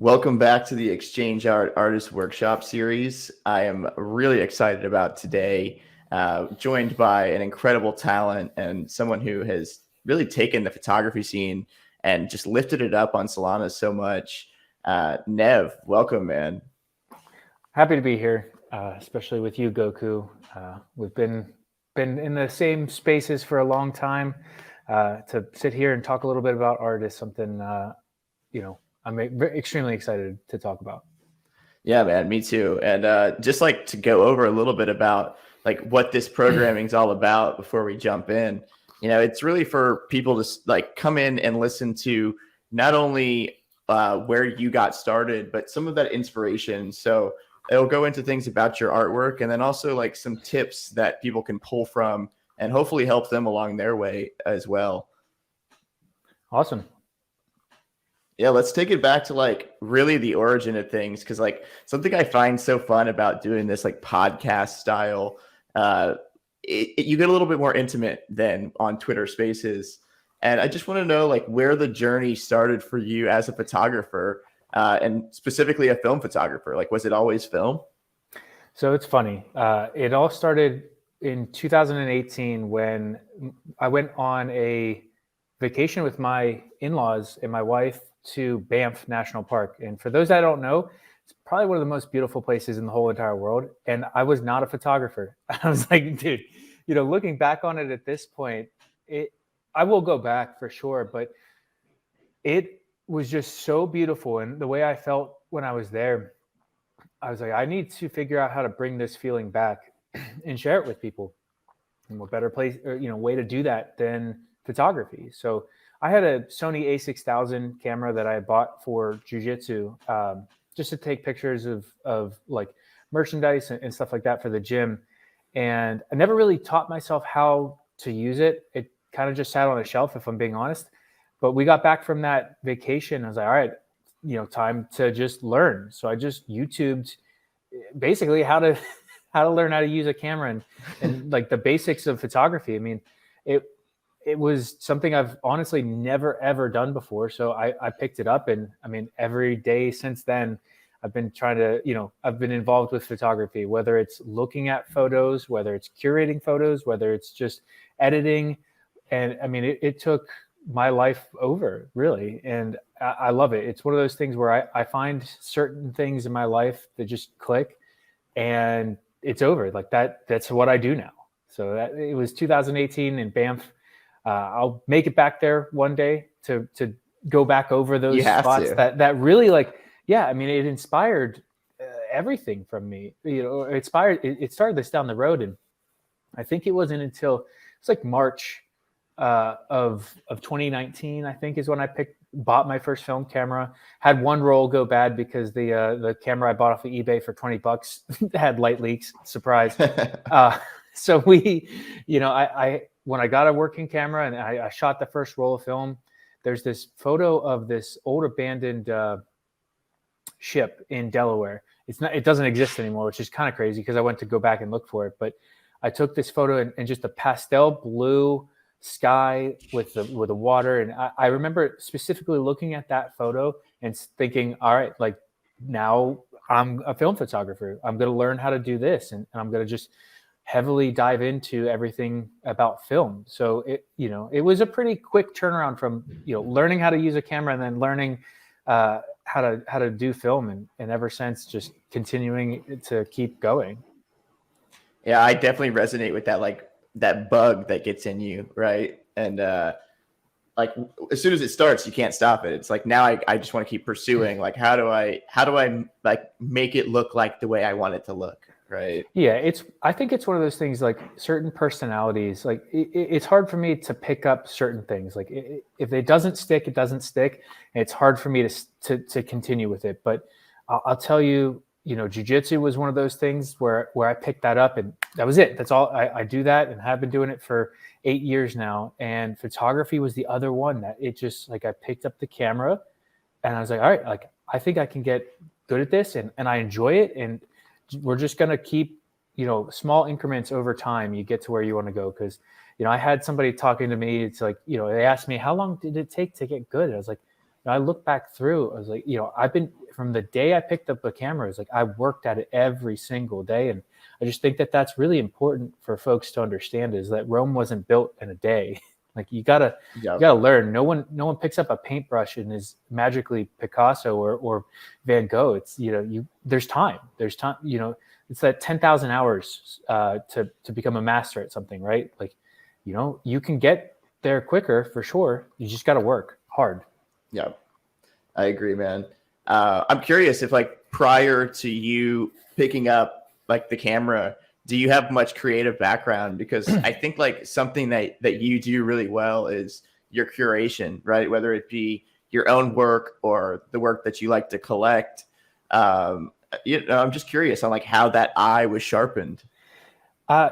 Welcome back to the Exchange Art Artist Workshop series. I am really excited about today, joined by an incredible talent and someone who has really taken the photography scene and just lifted it up on Solana so much. Nev, welcome, man. Happy to be here, especially with you, Goku. We've been in the same spaces for a long time. To sit here and talk a little bit about art is something, I'm extremely excited to talk about. Yeah, man, me too. And just like to go over a little bit about like what this programming is all about before we jump in. It's really for people to like come in and listen to not only where you got started, but some of that inspiration. So it'll go into things about your artwork and then also like some tips that people can pull from and hopefully help them along their way as well. Awesome. Yeah, let's take it back to like really the origin of things, because like something I find so fun about doing this like podcast style, you get a little bit more intimate than on Twitter Spaces, and I just want to know like where the journey started for you as a photographer, and specifically a film photographer. Like, was it always film? So it's funny. It all started in 2018 when I went on a vacation with my in-laws and my wife to Banff National Park. And for those that don't know, it's probably one of the most beautiful places in the whole entire world. And I was not a photographer. I was like, dude, looking back on it at this point, I will go back for sure, but it was just so beautiful. And the way I felt when I was there, I was like, I need to figure out how to bring this feeling back and share it with people. And what better place or, way to do that than photography. So I had a Sony a6000 camera that I bought for Jiu Jitsu, just to take pictures of like merchandise and stuff like that for the gym. And I never really taught myself how to use it. It kind of just sat on a shelf, if I'm being honest. But we got back from that vacation. I was like, all right, time to just learn. So I just YouTubed basically how to learn how to use a camera and like the basics of photography. I mean, it was something I've honestly never, ever done before. So I picked it up, and I mean, every day since then, I've been trying to, I've been involved with photography, whether it's looking at photos, whether it's curating photos, whether it's just editing. And I mean, it took my life over, really. And I love it. It's one of those things where I find certain things in my life that just click and it's over. Like that's what I do now. So it was 2018 in Banff. I'll make it back there one day to go back over those spots that really I mean, it inspired everything from me. It started this down the road, and I think it wasn't until it's like March of 2019, I think, is when I bought my first film camera. Had one roll go bad because the camera I bought off of eBay for $20 had light leaks. Surprise. So I when I got a working camera and I shot the first roll of film, there's this photo of this old abandoned ship in Delaware. It doesn't exist anymore, which is kind of crazy because I went to go back and look for it. But I took this photo and just a pastel blue sky with the water. And I remember specifically looking at that photo and thinking, all right, like now I'm a film photographer. I'm going to learn how to do this. And I'm going to just heavily dive into everything about film. So it was a pretty quick turnaround from, learning how to use a camera and then learning how to do film. And ever since, just continuing to keep going. Yeah, I definitely resonate with that, like that bug that gets in you, right? And like as soon as it starts, you can't stop it. It's like now I just want to keep pursuing. Like how do I like make it look like the way I want it to look, right? Yeah, I think it's one of those things, like certain personalities, like it's hard for me to pick up certain things. Like if it doesn't stick, it doesn't stick. And it's hard for me to continue with it. But I'll tell you, jiu-jitsu was one of those things where I picked that up and that was it. That's all. I do that and have been doing it for 8 years now. And photography was the other one that it just like I picked up the camera and I was like, all right, like I think I can get good at this and I enjoy it. And we're just going to keep, small increments over time. You get to where you want to go. Cause, I had somebody talking to me. It's like, they asked me, how long did it take to get good? I was like, I look back through, I was like, I've been, from the day I picked up a camera, it's like I worked at it every single day. And I just think that that's really important for folks to understand, is that Rome wasn't built in a day. Like you gotta learn. No one picks up a paintbrush and is magically Picasso or Van Gogh. It's, there's time. It's that 10,000 hours to become a master at something, right? Like, you can get there quicker for sure. You just got to work hard. Yeah, I agree, man. I'm curious if, like, prior to you picking up like the camera, do you have much creative background? Because I think like something that you do really well is your curation, right? Whether it be your own work or the work that you like to collect. I'm just curious on like how that eye was sharpened.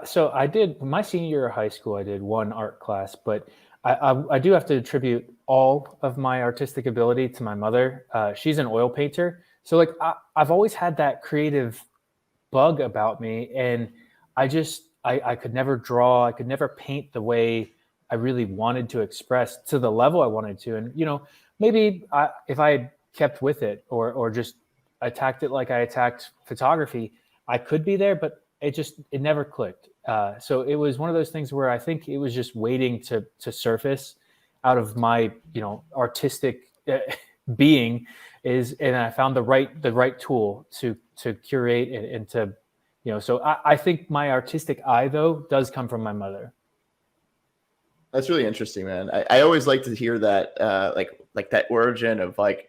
So I did my senior year of high school. I did one art class, but I do have to attribute all of my artistic ability to my mother. She's an oil painter, so like I've always had that creative bug about me, and I could never draw. I could never paint the way I really wanted to express to the level I wanted to. And maybe if I had kept with it or just attacked it like I attacked photography, I could be there, but it never clicked. So it was one of those things where I think it was just waiting to surface out of my artistic being, and I found the right tool to curate and to so I think my artistic eye though does come from my mother. That's really interesting, man. I always like to hear that like that origin of like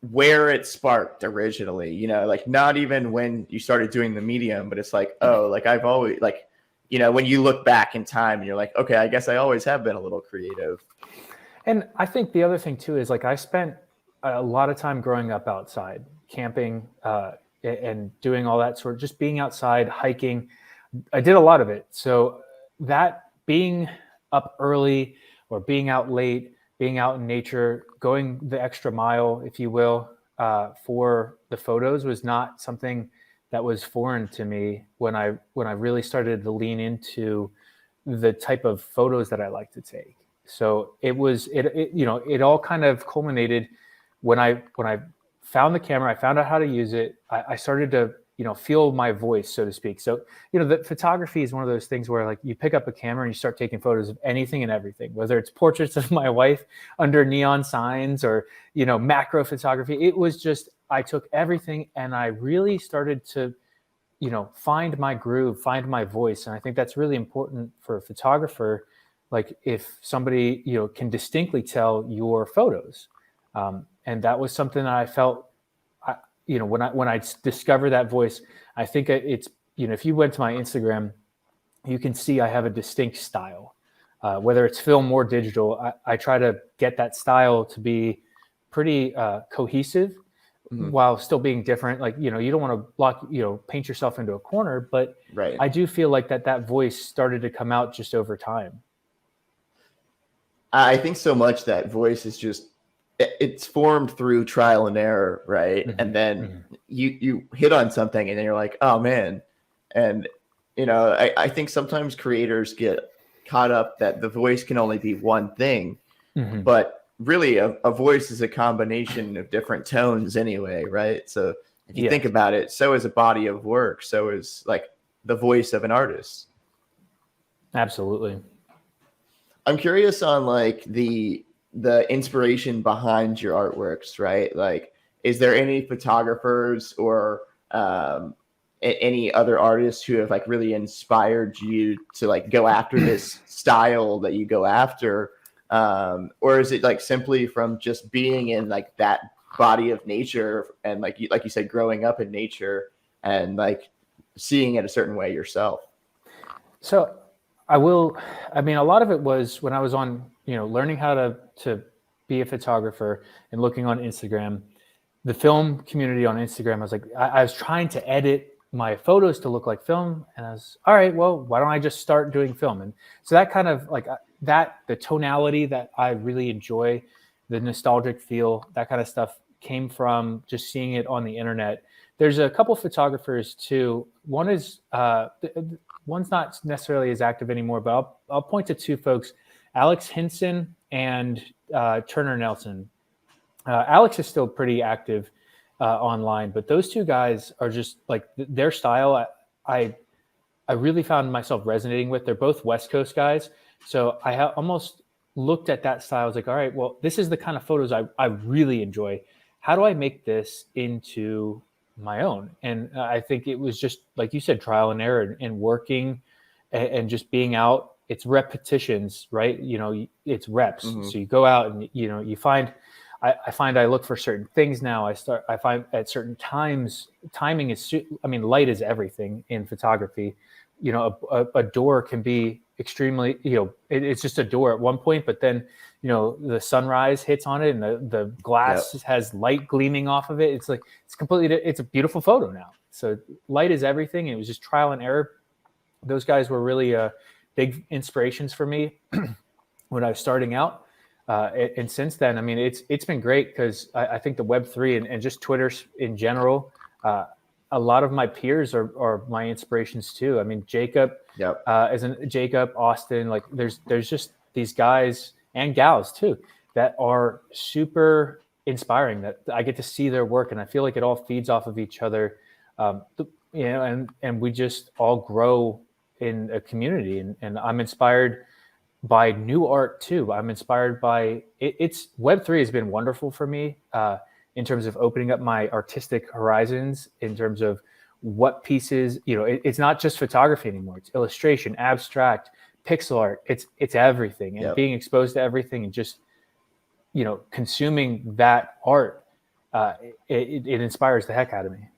where it sparked originally, like not even when you started doing the medium, but it's like, oh, like I've always like, when you look back in time and you're like, okay, I guess I always have been a little creative. And I think the other thing too is like I spent a lot of time growing up outside, camping, and doing all that sort of just being outside, hiking. I did a lot of it. So that being up early or being out late, being out in nature, going the extra mile, if you will, for the photos was not something that was foreign to me when I really started to lean into the type of photos that I like to take. So it all kind of culminated when I found the camera. I found out how to use it. I started to feel my voice, so to speak. So the photography is one of those things where like you pick up a camera and you start taking photos of anything and everything, whether it's portraits of my wife under neon signs or macro photography. It was just I took everything and I really started to find my groove, find my voice. And I think that's really important for a photographer. Like if somebody can distinctly tell your photos, and that was something that I felt, when I discovered that voice. I think it's if you went to my Instagram, you can see I have a distinct style, whether it's film or digital. I try to get that style to be pretty cohesive, while still being different. Like you don't want to paint yourself into a corner, but right. I do feel like that voice started to come out just over time. I think so much that voice is just, it's formed through trial and error, right? Mm-hmm. And then you hit on something and then you're like, oh man. And I think sometimes creators get caught up that the voice can only be one thing, but really a voice is a combination of different tones anyway, right? So if you think about it, so is a body of work, so is like the voice of an artist. Absolutely. I'm curious on like the inspiration behind your artworks, right? Like, is there any photographers or any other artists who have like really inspired you to like go after this style that you go after? Or is it like simply from just being in like that body of nature and like you said, growing up in nature and like seeing it a certain way yourself? So a lot of it was when I was on, learning how to be a photographer and looking on Instagram, the film community on Instagram. I was like, I was trying to edit my photos to look like film. And I was, all right, well, why don't I just start doing film? And so that kind of like the tonality that I really enjoy, the nostalgic feel, that kind of stuff came from just seeing it on the internet. There's a couple photographers too. One is, one's not necessarily as active anymore, but I'll point to two folks, Alex Hinson and Turner Nelson. Alex is still pretty active online, but those two guys are just like their style. I really found myself resonating with. They're both West Coast guys, so I almost looked at that style. I was like, all right, well, this is the kind of photos I really enjoy. How do I make this into my own? And I think it was just like you said, trial and error, and working, and just being out. It's repetitions, right? It's reps. Mm-hmm. So you go out and you find. I find I look for certain things now. I find at certain times, timing is, light is everything in photography. A door can be extremely, it's just a door at one point, but then, the sunrise hits on it and the glass has light gleaming off of it. It's like, it's a beautiful photo now. So light is everything. It was just trial and error. Those guys were really big inspirations for me when I was starting out. And since then, it's been great because I think the Web3 and just Twitter in general, a lot of my peers are my inspirations too. Jacob, Jacob, Austin, like there's just these guys and gals too that are super inspiring, that I get to see their work, and I feel like it all feeds off of each other. And we just all grow in a community, and I'm inspired by new art too. I'm inspired by it's Web3 has been wonderful for me in terms of opening up my artistic horizons, in terms of what pieces, it's not just photography anymore. It's illustration, abstract, pixel art. It's everything, and being exposed to everything and just, consuming that art, it inspires the heck out of me.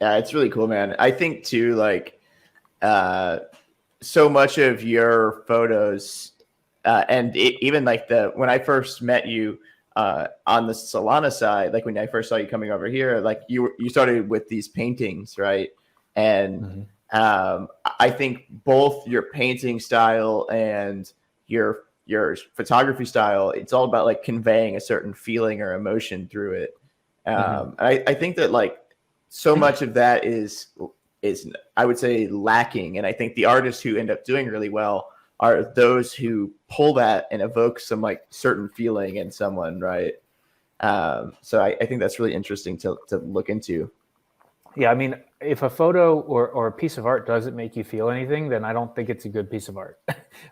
Yeah, it's really cool, man. I think too, like, so much of your photos, and even like when I first met you on the Solana side, like when I first saw you coming over here, like you started with these paintings, right? And I think both your painting style and your photography style, it's all about like conveying a certain feeling or emotion through it. I think that like so much of that is I would say lacking. And I think the artists who end up doing really well are those who pull that and evoke some like certain feeling in someone, right? So I think that's really interesting to look into. Yeah, if a photo or a piece of art doesn't make you feel anything, then I don't think it's a good piece of art.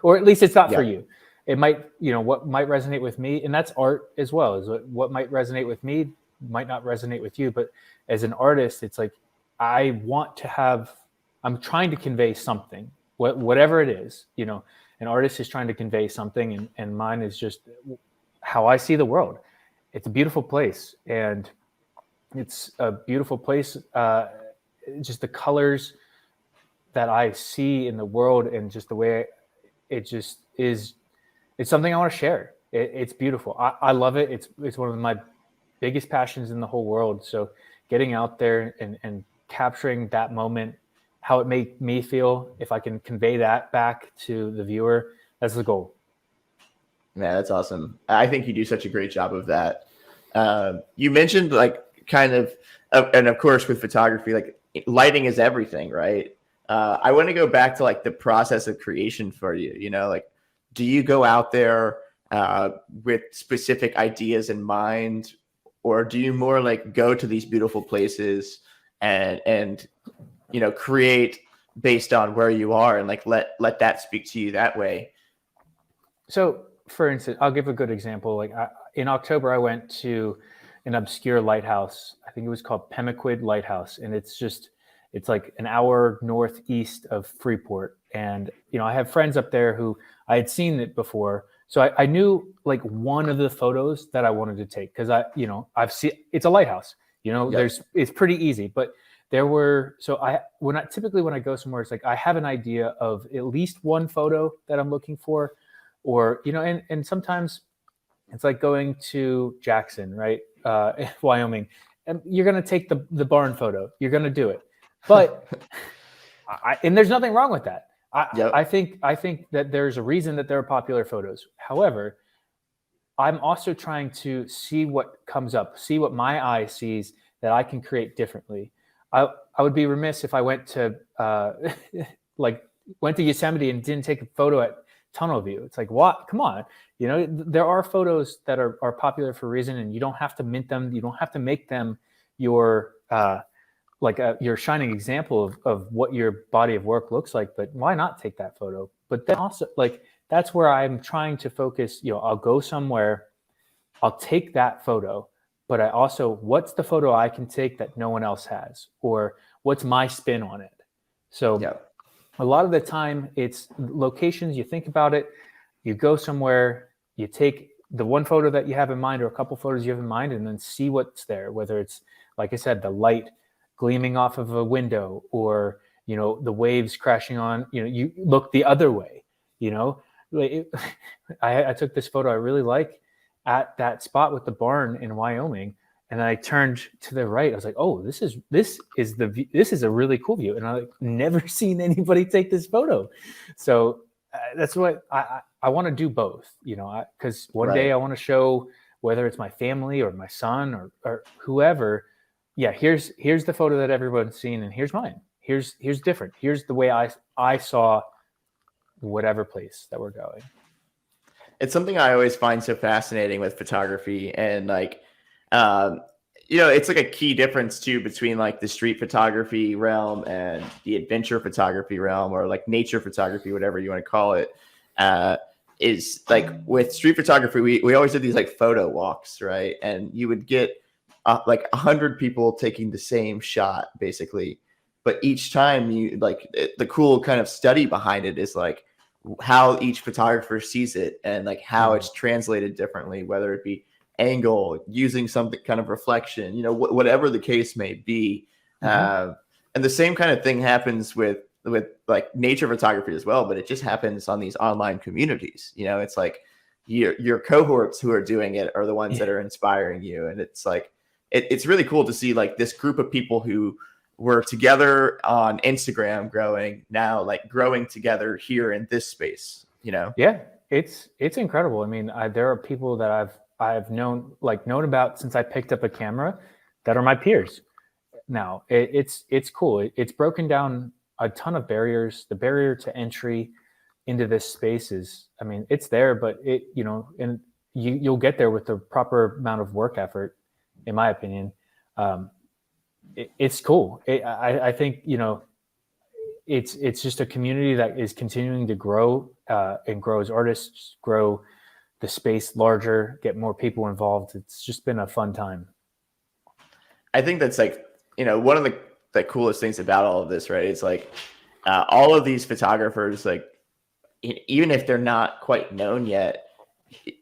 Or at least it's not for you. It might, what might resonate with me, and that's art as well, is what might resonate with me might not resonate with you. But as an artist, it's like, I'm trying to convey something, whatever it is. An artist is trying to convey something, and mine is just how I see the world. It's a beautiful place, and it's a beautiful place. Just the colors that I see in the world, and just the way it just is, it's something I want to share. It's beautiful. I love it. It's one of my biggest passions in the whole world. So getting out there and capturing that moment, how it made me feel, if I can convey that back to the viewer, that's the goal. Man, that's awesome. I think you do such a great job of that. You mentioned like kind of, and of course with photography, like lighting is everything, right? I want to go back to like the process of creation for you, like, do you go out there with specific ideas in mind, or do you more like go to these beautiful places and create based on where you are, and like let that speak to you that way? So for instance, I'll give a good example. Like in October, I went to an obscure lighthouse. I think it was called Pemaquid Lighthouse. And it's like an hour northeast of Freeport. And, I have friends up there who I had seen it before. So I knew like one of the photos that I wanted to take, because I've seen, it's a lighthouse, it's pretty easy. But there were, when I go somewhere, it's like I have an idea of at least one photo that I'm looking for, or and sometimes it's like going to Jackson, right, Wyoming, and you're gonna take the barn photo. You're gonna do it, but and there's nothing wrong with that. I think that there's a reason that there are popular photos. However, I'm also trying to see what comes up, see what my eye sees that I can create differently. I would be remiss if I went to went to Yosemite and didn't take a photo at tunnel view. It's like, what? Come on. You know, there are photos that are popular for a reason, and you don't have to mint them. You don't have to make them your your shining example of what your body of work looks like. But why not take that photo? But then also, like, that's where I'm trying to focus. You know, I'll go somewhere, I'll take that photo, but I also, what's the photo I can take that no one else has, or what's my spin on it? So a lot of the time it's locations. You think about it, you go somewhere, you take the one photo that you have in mind or a couple photos you have in mind, and then see what's there, whether it's, like I said, the light gleaming off of a window, or, you know, the waves crashing on, you know, you look the other way, you know. I took this photo I really like at that spot with the barn in Wyoming, and I turned to the right. I was like, oh, this is a really cool view, and I've never seen anybody take this photo. So that's what I want to do both, you know, because one day I want to show, whether it's my family or my son or whoever, yeah, here's the photo that everyone's seen, and here's mine. Here's different. Here's the way I saw whatever place that we're going. It's something I always find so fascinating with photography, and like, you know, it's like a key difference too between like the street photography realm and the adventure photography realm, or like nature photography, whatever you want to call it. Is like with street photography, we always did these like photo walks, right? And you would get like 100 people taking the same shot, basically. But each time you like the cool kind of study behind it is like how each photographer sees it, and like how it's translated differently, whether it be angle, using something kind of reflection, you know, whatever the case may be. And the same kind of thing happens with like nature photography as well, but it just happens on these online communities. You know, it's like your cohorts who are doing it are the ones that are inspiring you. And it's like, it's really cool to see like this group of people who were together on Instagram growing together here in this space, you know? Yeah, it's incredible. I mean, there are people that I've known about since I picked up a camera that are my peers now. It's cool. It's broken down a ton of barriers. The barrier to entry into this space is, I mean, it's there, but and you'll get there with the proper amount of work effort, in my opinion. It's cool. I think, you know, it's just a community that is continuing to grow and grow as artists, grow the space larger, get more people involved. It's just been a fun time. I think that's like, you know, one of the coolest things about all of this, right? It's like all of these photographers, like even if they're not quite known yet,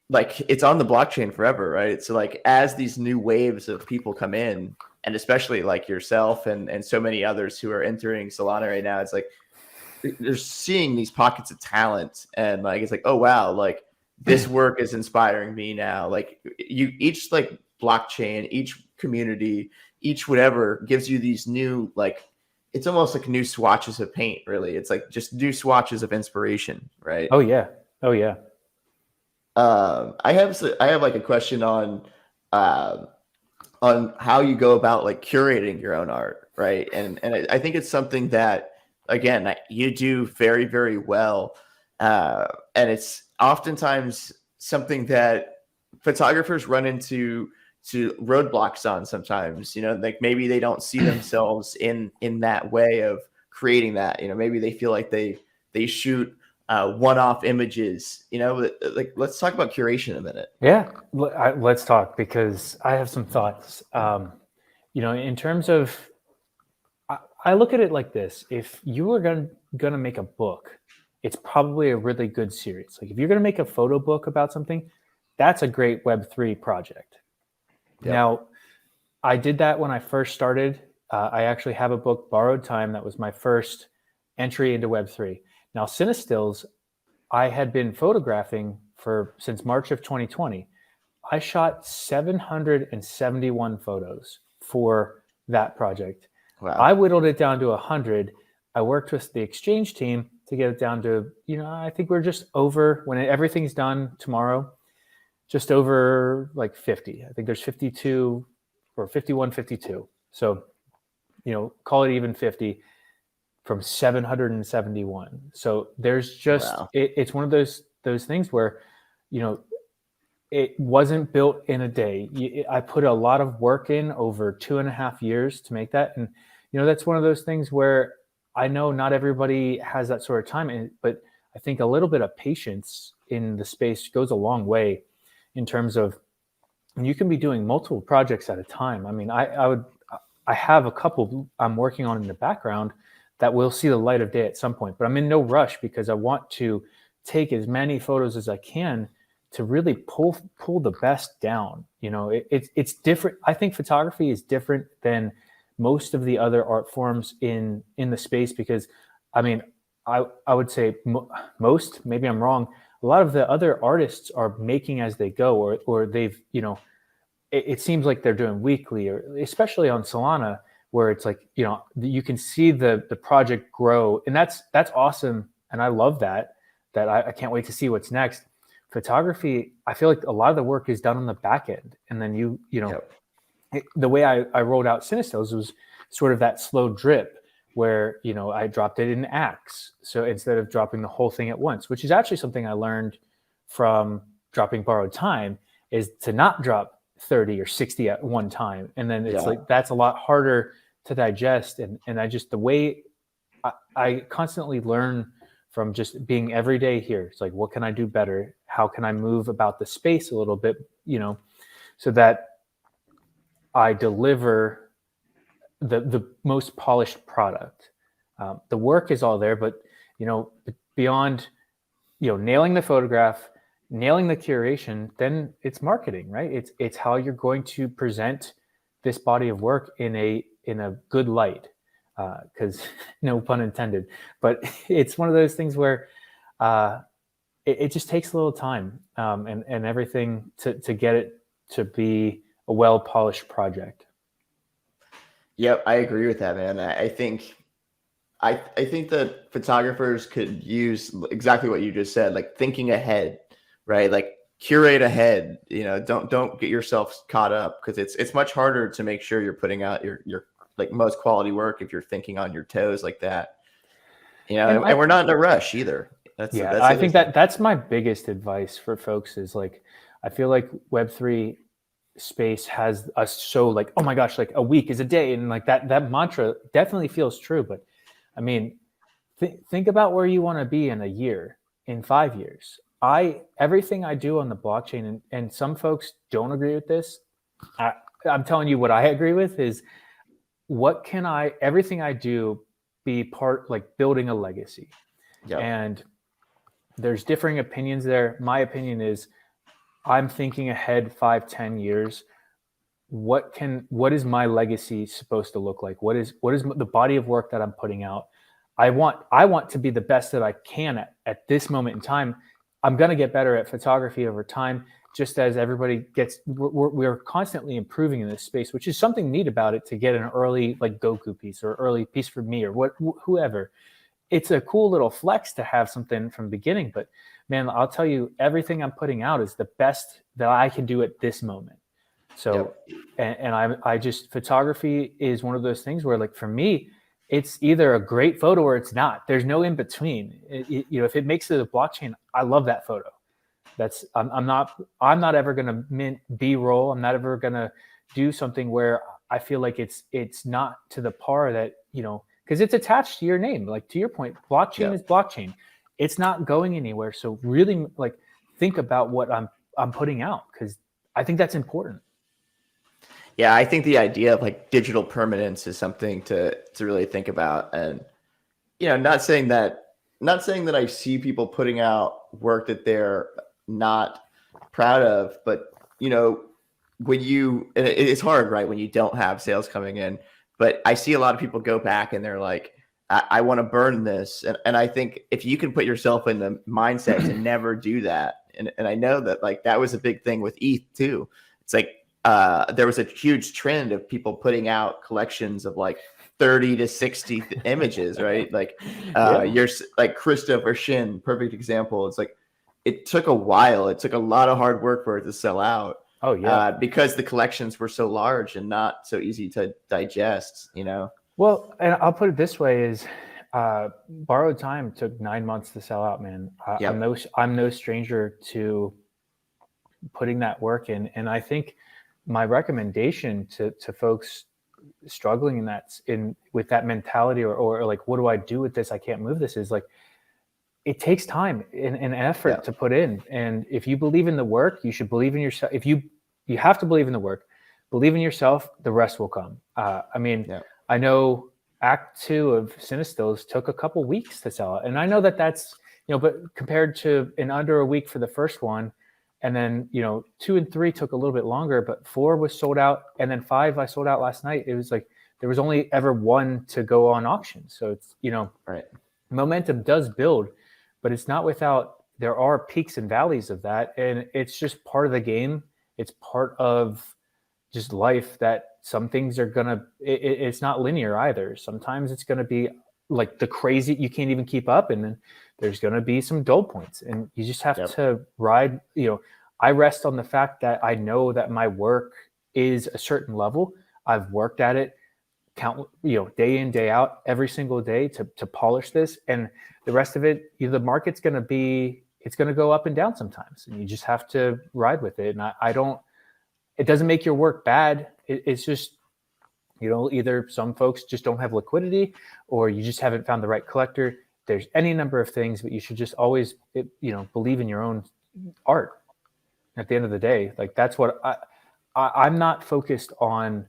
like it's on the blockchain forever, right? So like as these new waves of people come in, and especially like yourself and so many others who are entering Solana right now, it's like they're seeing these pockets of talent, and like it's like, oh wow, like this work is inspiring me now. Like each like blockchain, each community, each whatever gives you these new, like it's almost like new swatches of paint, really. It's like just new swatches of inspiration, right? Oh yeah. I have like a question on how you go about like curating your own art, right? And I think it's something that, again, you do very, very well. And it's oftentimes something that photographers run into roadblocks on sometimes, you know, like maybe they don't see themselves in that way of creating that, you know, maybe they feel like they shoot one-off images, you know, like let's talk about curation a minute. Yeah, let's talk, because I have some thoughts. You know, in terms of, I look at it like this: if you were gonna make a book, it's probably a really good series. Like if you're gonna make a photo book about something, that's a great Web3 project. Yep. Now, I did that when I first started. I actually have a book, Borrowed Time, that was my first entry into Web3. Now, Cinestills, I had been photographing since March of 2020. I shot 771 photos for that project. Wow. I whittled it down to 100. I worked with the exchange team to get it down to, you know, I think we're just over, when everything's done tomorrow, just over like 50. I think there's 52 or 51, 52. So, you know, call it even 50. from 771. So there's just, Wow. it's one of those things where, you know, it wasn't built in a day. I put a lot of work in over 2.5 years to make that. And, you know, that's one of those things where I know not everybody has that sort of time, but I think a little bit of patience in the space goes a long way in terms of, and you can be doing multiple projects at a time. I mean, I have a couple I'm working on in the background that will see the light of day at some point, but I'm in no rush because I want to take as many photos as I can to really pull the best down. You know, it's different. I think photography is different than most of the other art forms in the space because, I mean, I would say most, maybe I'm wrong, a lot of the other artists are making as they go, or they've, you know, it seems like they're doing weekly, or especially on Solana, where it's like, you know, you can see the project grow, and that's awesome, and I love that. I can't wait to see what's next. Photography, I feel like a lot of the work is done on the back end, and then you know, the way I rolled out Cinestills was sort of that slow drip where, you know, I dropped it in acts. So instead of dropping the whole thing at once, which is actually something I learned from dropping Borrowed Time, is to not drop 30 or 60 at one time. And then it's like, that's a lot harder to digest. And I just, the way I constantly learn from just being every day here. It's like, what can I do better? How can I move about the space a little bit, you know, so that I deliver the most polished product. The work is all there, but, you know, beyond, you know, nailing the photograph, nailing the curation, then it's marketing, right? It's how you're going to present this body of work in a good light, because no pun intended. But it's one of those things where it just takes a little time and everything to get it to be a well-polished project. Yep, I agree with that, man. I think that photographers could use exactly what you just said, like thinking ahead, right? Like curate ahead. You know, don't get yourself caught up, because it's much harder to make sure you're putting out your like most quality work if you're thinking on your toes like that. You know, and we're not in a rush either. That's I think that's my biggest advice for folks is, like, I feel like Web3 space has us so like, oh my gosh, like a week is a day, and like that mantra definitely feels true. But I mean, think about where you want to be in a year, in 5 years. Everything I do on the blockchain, and some folks don't agree with this. I'm telling you what I agree with is, what can everything I do be part, like building a legacy. And there's differing opinions there. My opinion is, I'm thinking ahead 5-10 years. What is my legacy supposed to look like? What is the body of work that I'm putting out? I want to be the best that I can at this moment in time. I'm going to get better at photography over time, just as everybody gets. We're constantly improving in this space, which is something neat about it, to get an early like Goku piece or early piece for me or whoever. It's a cool little flex to have something from the beginning, but man, I'll tell you, everything I'm putting out is the best that I can do at this moment. So, and I just, photography is one of those things where, like, for me, it's either a great photo or it's not. There's no in between. You know, if it makes it a blockchain, I love that photo. I'm not ever going to mint B-roll. I'm not ever going to do something where I feel like it's not to the par that, you know, because it's attached to your name. Like, to your point, blockchain is blockchain. It's not going anywhere. So really, like, think about what I'm putting out, because I think that's important. Yeah, I think the idea of like digital permanence is something to really think about. And, you know, not saying that I see people putting out work that they're not proud of, but, you know, it's hard, right, when you don't have sales coming in. But I see a lot of people go back and they're like, I want to burn this. And I think if you can put yourself in the mindset to never do that, and I know that, like, that was a big thing with ETH too. It's like there was a huge trend of people putting out collections of like 30 to 60 images, right? Like you're like Christopher Shin, perfect example. It's like, it took a while. It took a lot of hard work for it to sell out. Oh yeah. Because the collections were so large and not so easy to digest, you know? Well, and I'll put it this way is, Borrowed Time took 9 months to sell out, man. Yep. I'm no stranger to putting that work in. And I think my recommendation to folks struggling with that mentality, or like, what do I do with this? I can't move this, is like, it takes time and effort to put in. And if you believe in the work, you should believe in yourself. If you have to believe in the work, believe in yourself, the rest will come. I know Act 2 of Cinestils took a couple weeks to sell out. And I know that's, but compared to in under a week for the first one, and then, 2 and 3 took a little bit longer, but 4 was sold out. And then 5, I sold out last night. It was like, there was only ever one to go on auction. So it's, right. Momentum does build, but it's not without, there are peaks and valleys of that. And it's just part of the game. It's part of just life, that some things are it's not linear either. Sometimes it's going to be like the crazy, you can't even keep up. And then there's going to be some dull points, and you just have to ride. I rest on the fact that I know that my work is a certain level. I've worked at it, day in, day out, every single day to polish this. And the rest of it, the market's going to it's going to go up and down sometimes, and you just have to ride with it. And it doesn't make your work bad. It's just, either some folks just don't have liquidity, or you just haven't found the right collector. There's any number of things, but you should just always, believe in your own art. At the end of the day, like, that's what I'm not focused on.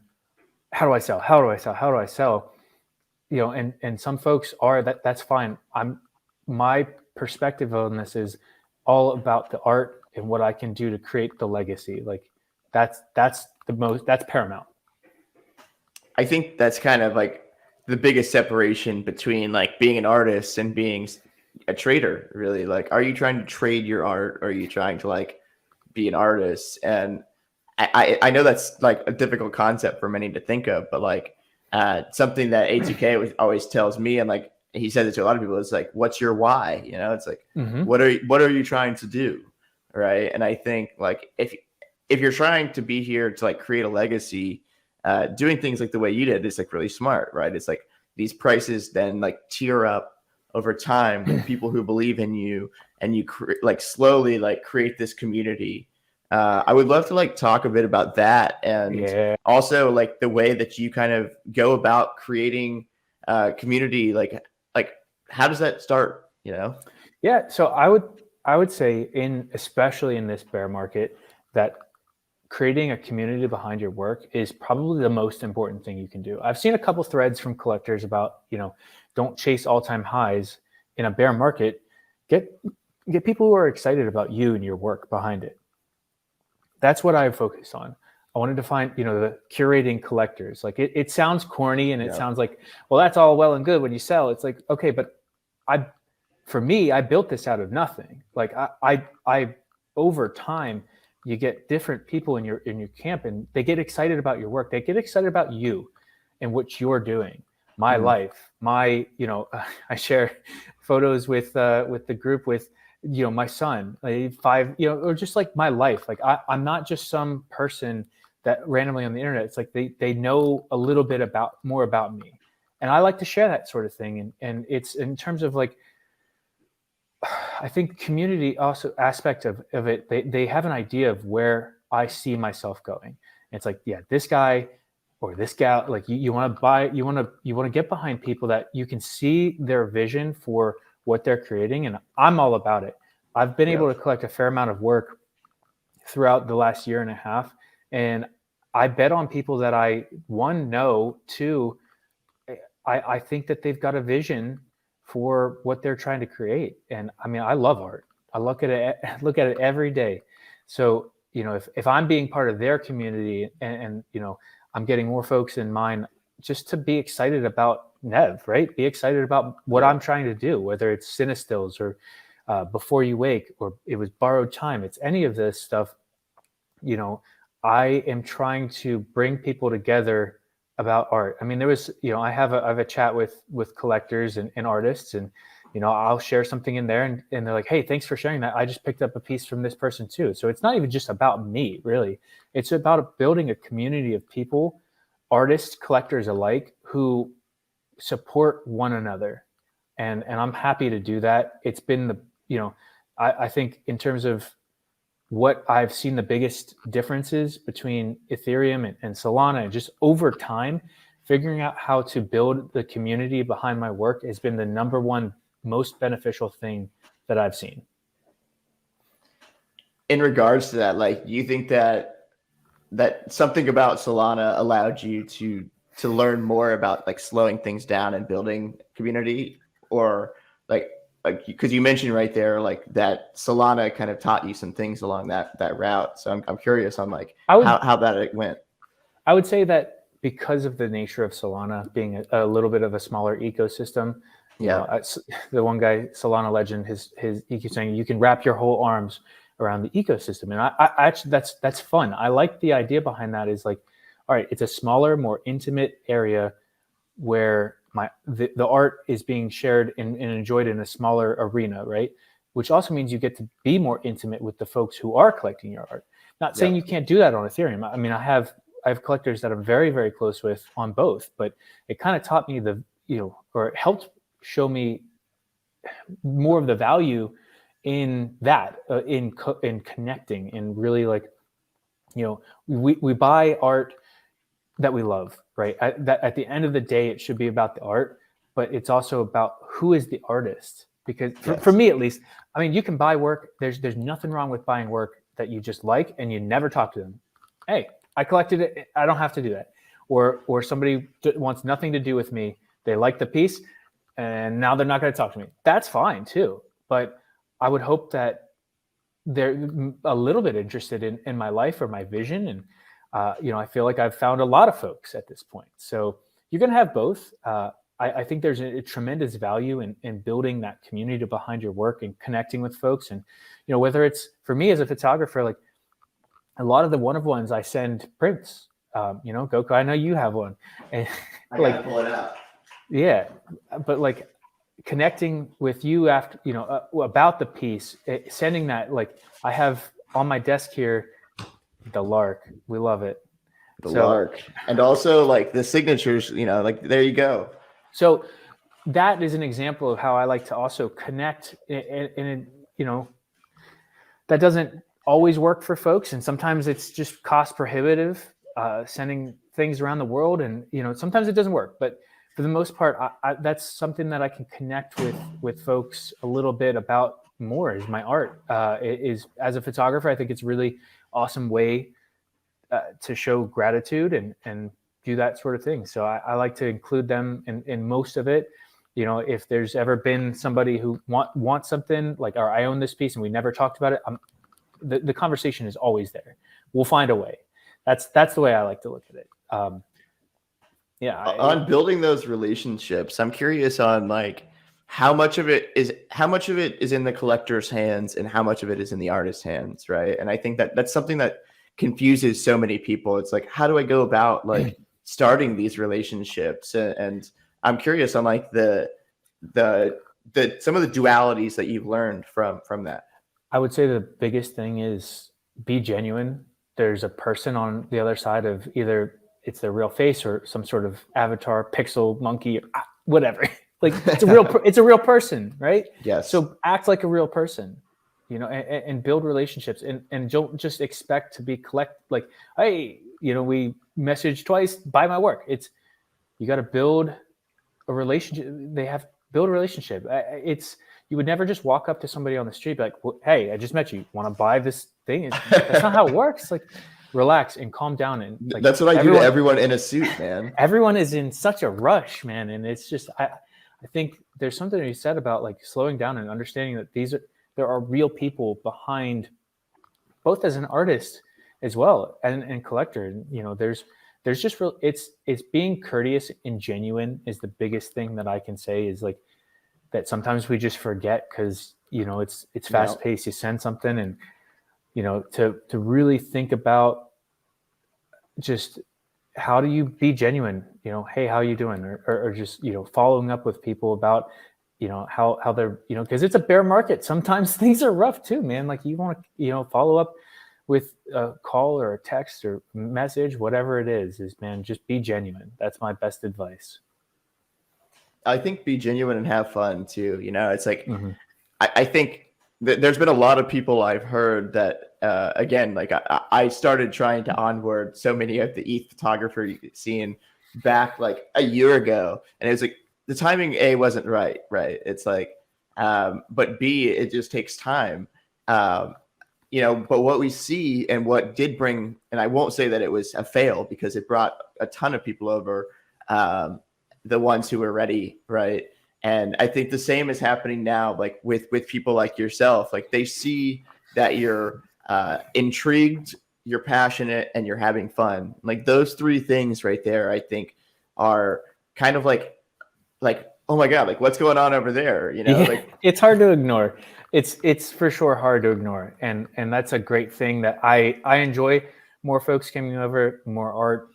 How do I sell? How do I sell? How do I sell? And some folks are, that's fine. My perspective on this is all about the art and what I can do to create the legacy. Like, that's paramount. I think that's kind of like the biggest separation between like being an artist and being a trader, really. Like, are you trying to trade your art, or are you trying to like be an artist? And I know that's like a difficult concept for many to think of, but like something that A2K always tells me, and like he says it to a lot of people, is like, what's your why? It's like, what are you trying to do? Right. And I think like if you're trying to be here to like create a legacy, doing things like the way you did is like really smart, right? It's like these prices then like tier up over time with people who believe in you, and you like slowly like create this community. I would love to like talk a bit about that, and also like the way that you kind of go about creating community. Like how does that start? Yeah. So I would say, especially in this bear market, that creating a community behind your work is probably the most important thing you can do. I've seen a couple threads from collectors about, don't chase all-time highs in a bear market. Get people who are excited about you and your work behind it. That's what I focused on. I wanted to find, the curating collectors. Like, it sounds corny, and it sounds like, well, that's all well and good when you sell. It's like, okay, but for me, I built this out of nothing. Like, I over time, you get different people in your camp, and they get excited about your work. They get excited about you and what you're doing. My life, I share photos with the group with, my son, like 5, or just like my life. Like, I'm not just some person that randomly on the internet. It's like they know a little bit more about me, and I like to share that sort of thing. And it's in terms of like, I think community also aspect of it, they have an idea of where I see myself going. And it's like, this guy or this gal, like you want to get behind people that you can see their vision for what they're creating. And I'm all about it. I've been able to collect a fair amount of work throughout the last year and a half. And I bet on people that I, one, know, two, I think that they've got a vision for what they're trying to create. And I mean, I love art. I look at it every day. So, if I'm being part of their community, and I'm getting more folks in mind just to be excited about Nev, right? Be excited about what I'm trying to do, whether it's Cinestils or Before You Wake, or it was Borrowed Time. It's any of this stuff. I am trying to bring people together about art. I mean, there was, I have a chat with collectors and artists, and, I'll share something in there, and they're like, hey, thanks for sharing that. I just picked up a piece from this person too. So it's not even just about me, really. It's about building a community of people, artists, collectors alike, who support one another. and I'm happy to do that. It's been I think in terms of what I've seen the biggest differences between Ethereum and Solana, and just over time, figuring out how to build the community behind my work has been the number one most beneficial thing that I've seen. In regards to that, like, you think that something about Solana allowed you to learn more about like slowing things down and building community, or like because you mentioned right there like that Solana kind of taught you some things along that route. So I'm curious on like how that went. I would say that because of the nature of Solana being a little bit of a smaller ecosystem, the one guy, Solana Legend, he keeps saying you can wrap your whole arms around the ecosystem, and I actually that's fun. I like the idea behind that. Is like, all right, it's a smaller, more intimate area where the art is being shared and enjoyed in a smaller arena, right? Which also means you get to be more intimate with the folks who are collecting your art. Not saying you can't do that on Ethereum. I mean, I have collectors that I'm very, very close with on both, but it kind of taught me or it helped show me more of the value in that, in connecting, and really like, we buy art that we love, right? At the end of the day, it should be about the art, but it's also about who is the artist. Because for me, at least, I mean, you can buy work. There's nothing wrong with buying work that you just like and you never talk to them. Hey, I collected it. I don't have to do that. Or somebody wants nothing to do with me. They like the piece, and now they're not going to talk to me. That's fine too. But I would hope that they're a little bit interested in my life or my vision, and I feel like I've found a lot of folks at this point. So you're going to have both. I think there's a tremendous value in building that community behind your work and connecting with folks. And, whether it's for me as a photographer, like a lot of the one-of-ones I send prints, Goku, I know you have one. And I gotta pull it out. Yeah. But like connecting with you after, about the piece, sending that, like I have on my desk here, the lark. We love it. The lark. And also like the signatures, like there you go. So that is an example of how I like to also connect, and that doesn't always work for folks. And sometimes it's just cost prohibitive, sending things around the world. And, sometimes it doesn't work, but for the most part, that's something that I can connect with folks a little bit about more is my art. Is as a photographer, I think it's really awesome way to show gratitude and do that sort of thing. So I like to include them in most of it. If there's ever been somebody who wants something like, or I own this piece and we never talked about it, the conversation is always there. We'll find a way. That's the way I like to look at it. On building those relationships, I'm curious on like how much of it is in the collector's hands and how much of it is in the artist's hands, right? And I think that's something that confuses so many people. It's like, how do I go about like starting these relationships? And I'm curious on like the some of the dualities that you've learned from that. I would say the biggest thing is be genuine. There's a person on the other side of either it's their real face or some sort of avatar, pixel, monkey, whatever. Like it's a real person, right? Yes. So act like a real person, and build relationships, and don't just expect to be like, hey, we message twice, buy my work. You got to build a relationship. Build a relationship. You would never just walk up to somebody on the street, be like, well, hey, I just met you. Want to buy this thing? That's not how it works. Like, relax and calm down. And like, that's what I do to everyone in a suit, man. Everyone is in such a rush, man. And it's just, I think there's something to be said about like slowing down and understanding that there are real people behind, both as an artist as well and collector. And, there's just real, it's being courteous and genuine is the biggest thing that I can say is like that sometimes we just forget because, it's fast paced. You send something and, to really think about just how do you be genuine, hey, how you doing? Or just, following up with people about, how they're, because it's a bear market. Sometimes things are rough too, man. Like you want to, follow up with a call or a text or message, whatever it is, man, just be genuine. That's my best advice. I think be genuine and have fun too. You know, it's like, Mm-hmm. I think there's been a lot of people I've heard that, again, like I started trying to onboard so many of the ETH photographer scene back like a year ago. And it was like the timing, A, wasn't right. It's like, but B, it just takes time. You know, but what we see and what did bring, and I won't say that it was a fail because it brought a ton of people over, the ones who were ready, right? And I think the same is happening now, like with people like yourself. Like they see that you're intrigued, you're passionate, and you're having fun. Like those three things right there, I think, are kind of like oh my god, like what's going on over there? You know, Yeah, like it's hard to ignore. It's for sure hard to ignore, and that's a great thing that I enjoy. More folks coming over, more art,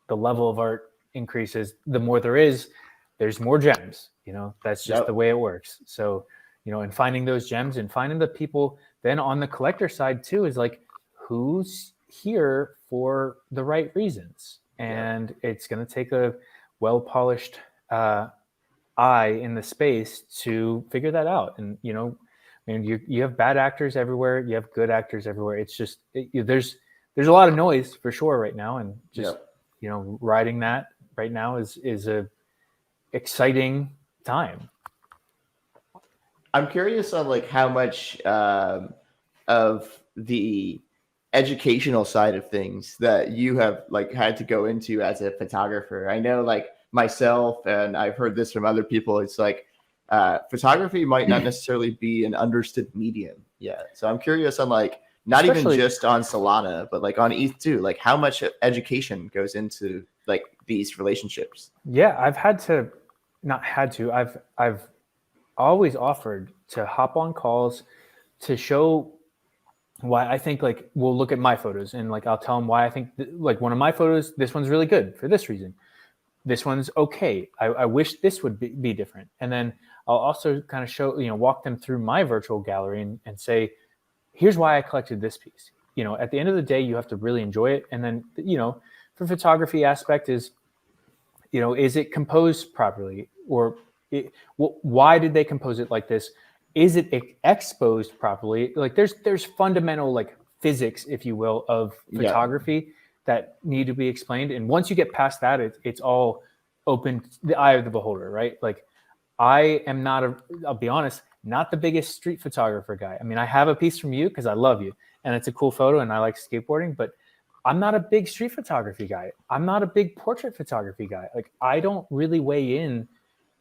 the level of art increases. The more there is, there's more gems. You know, that's just the way it works. So, you know, and finding those gems and finding the people then on the collector side too is like who's here for the right reasons, and it's going to take a well polished eye in the space to figure that out. And you know, I mean, you have bad actors everywhere, you have good actors everywhere. It's just there's a lot of noise for sure right now, and just you know, riding that right now is a exciting time. I'm curious on like how much of the educational side of things that you have like had to go into as a photographer. I know like myself, and I've heard this from other people, it's like photography might not necessarily be an understood medium yet. So I'm curious on like not even just on Solana, but like on ETH too, like how much education goes into like these relationships. Yeah, I've always offered to hop on calls to show why I think, like, we'll look at my photos and like I'll tell them why I think like one of my photos, this one's really good for this reason. This one's okay. I wish this would be different. And then I'll also kind of show, you know, walk them through my virtual gallery and say, here's why I collected this piece. You know, at the end of the day, you have to really enjoy it. And then, you know, for photography aspect is, you know, is it composed properly, or why did they compose it like this? Is it exposed properly? Like there's fundamental like physics, if you will, of photography that need to be explained. And once you get past that, it's all open to the eye of the beholder, right? Like I am not I'll be honest, not the biggest street photographer guy. I mean, I have a piece from you because I love you and it's a cool photo and I like skateboarding, but I'm not a big street photography guy. I'm not a big portrait photography guy. Like I don't really weigh in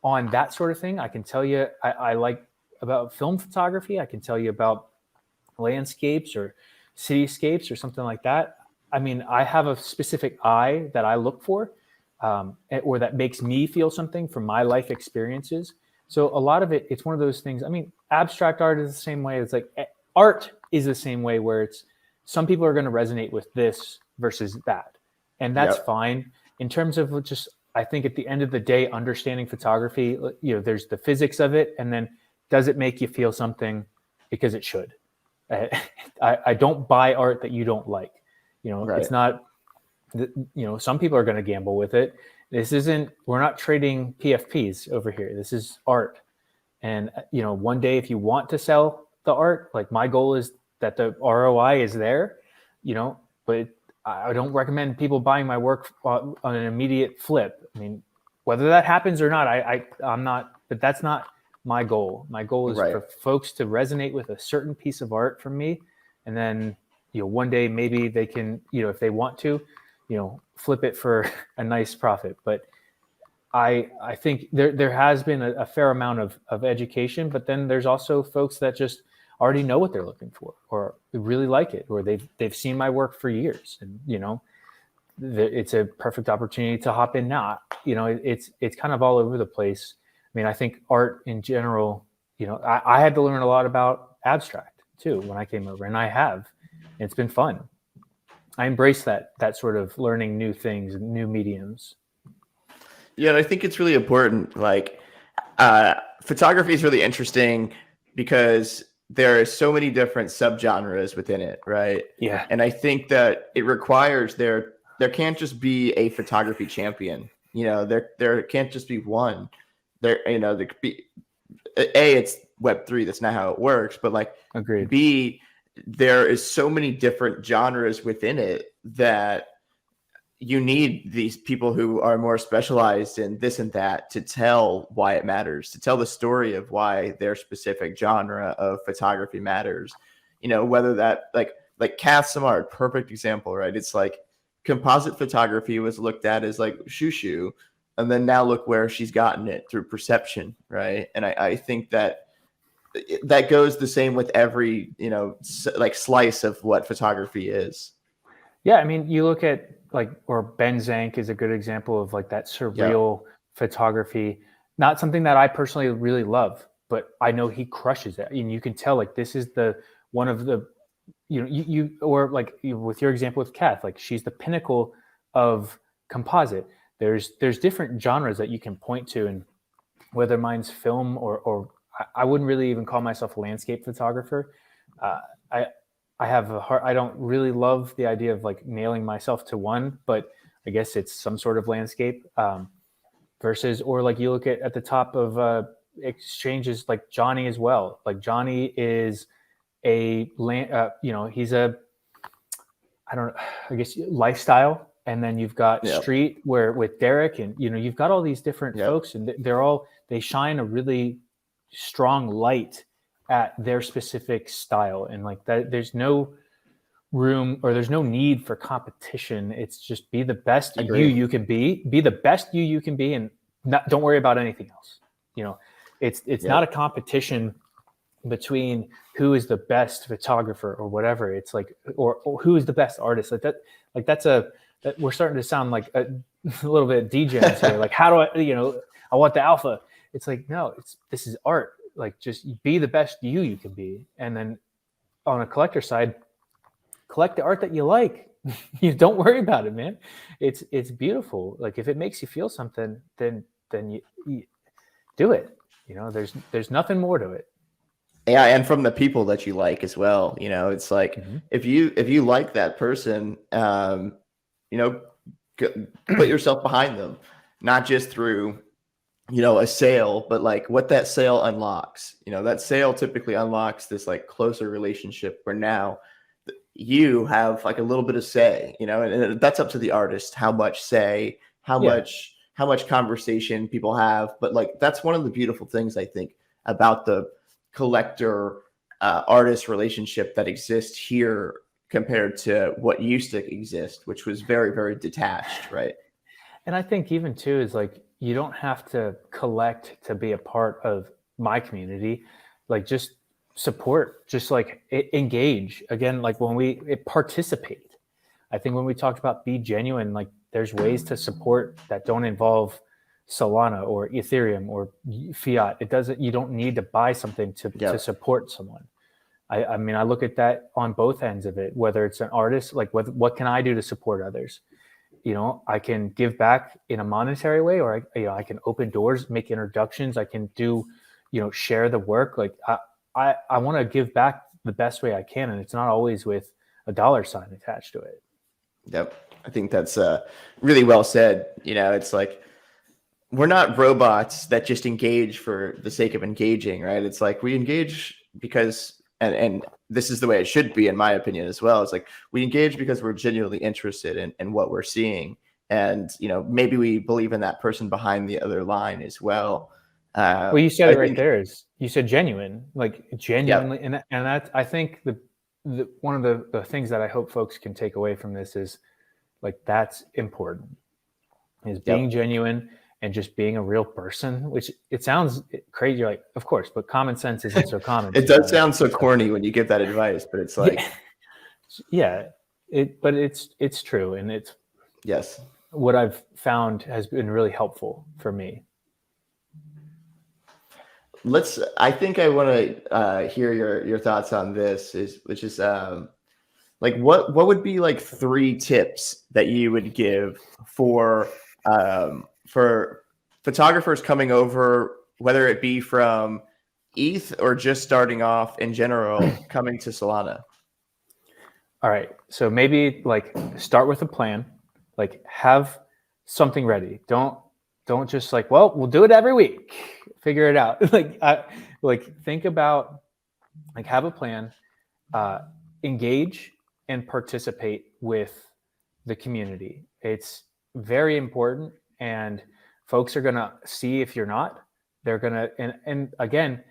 on that sort of thing. I can tell you, I like about film photography. I can tell you about landscapes or cityscapes or something like that. I mean, I have a specific eye that I look for, or that makes me feel something from my life experiences. So a lot of it, it's one of those things. I mean, abstract art is the same way. It's like art is the same way, where it's some people are going to resonate with this versus that. And that's fine. In terms of just, I think at the end of the day, understanding photography, you know, there's the physics of it. And then does it make you feel something? Because it should. I don't buy art that you don't like. You know, it's not, you know, some people are going to gamble with it. This isn't, we're not trading PFPs over here. This is art. And, you know, one day if you want to sell the art, like my goal is that the ROI is there, you know, but I don't recommend people buying my work on an immediate flip. I mean, whether that happens or not, I'm not, but that's not my goal. My goal is for folks to resonate with a certain piece of art from me. And then, you know, one day maybe they can, you know, if they want to, you know, flip it for a nice profit. But I think there has been a fair amount of education, but then there's also folks that just already know what they're looking for, or really like it, or they've seen my work for years, and you know, it's a perfect opportunity to hop in now. You know, it's kind of all over the place. I mean, I think art in general, you know, I had to learn a lot about abstract too when I came over, and I have. It's been fun. I embrace that sort of learning new things, new mediums. Yeah, and I think it's really important. Like, photography is really interesting because there are so many different subgenres within it, right? Yeah. And I think that it requires there can't just be a photography champion. You know, there can't just be one. there, there could be it's Web3. That's not how it works. But like, Agreed. B, there is so many different genres within it that you need these people who are more specialized in this and that to tell why it matters, to tell the story of why their specific genre of photography matters. Whether that like Kath Samard, perfect example, right? It's like composite photography was looked at as like shoo, and then now look where she's gotten it through perception, right? And I think that goes the same with every like slice of what photography is. Yeah, I mean, you look at or Ben Zank is a good example of like that surreal photography. Not something that I personally really love, but I know he crushes it, and you can tell like this is the one of the or like with your example with Kath, like she's the pinnacle of composite. There's different genres that you can point to, and whether mine's film or I wouldn't really even call myself a landscape photographer. I have a heart. I don't really love the idea of like nailing myself to one, but I guess it's some sort of landscape versus, or like you look at the top of exchanges like Johnny as well. Like Johnny is he's a, I don't know, I guess lifestyle. And then you've got street where with Derek and, you've got all these different folks and they shine a really strong light at their specific style, and like that there's no room or there's no need for competition. It's just be the best you can be the best you can be, and don't worry about anything else. It's not a competition between who is the best photographer or whatever. It's like or who is the best artist. That we're starting to sound like a little bit degens here. Like how do I want the alpha. It's like, no, this is art. Like just be the best you can be. And then on a collector side, collect the art that you like. You don't worry about it, man. It's beautiful. Like if it makes you feel something, then you do it. There's nothing more to it. Yeah, and from the people that you like as well. It's like if you like that person, put yourself behind them, not just through a sale, but like what that sale unlocks. That sale typically unlocks this like closer relationship where now you have like a little bit of say, and that's up to the artist, how much say, how much conversation people have. But like, that's one of the beautiful things I think about the collector artist relationship that exists here compared to what used to exist, which was very, very detached. Right. And I think even too is like, you don't have to collect to be a part of my community. Like just support, just like engage again. Like when we participate, I think when we talked about be genuine, like there's ways to support that don't involve Solana or Ethereum or fiat. You don't need to buy something to support someone. I mean, I look at that on both ends of it, whether it's an artist, like what can I do to support others? I can give back in a monetary way, or I can open doors, make introductions. I can do, share the work. Like I want to give back the best way I can. And it's not always with a dollar sign attached to it. Yep. I think that's really well said. It's like, we're not robots that just engage for the sake of engaging, right? It's like we engage because, and this is the way it should be, in my opinion, as well. It's like we engage because we're genuinely interested in what we're seeing. And, maybe we believe in that person behind the other line as well. Well, you said there is, you said genuine, like genuinely. And that, I think one of the things that I hope folks can take away from this is like, that's important, is being genuine and just being a real person, which it sounds crazy. You're like, of course, but common sense isn't so common. It does sound so corny when you give that advice, but it's like, but it's true. And it's what I've found has been really helpful for me. I think I want to hear your thoughts on this, which is like what would be like 3 tips that you would give for photographers coming over, whether it be from ETH or just starting off in general, coming to Solana? All right. So maybe like start with a plan, like have something ready. Don't don't just like, well, we'll do it every week, figure it out. Think about, like, have a plan, engage and participate with the community. It's very important, and folks are going to see if you're not. They're going to, and again,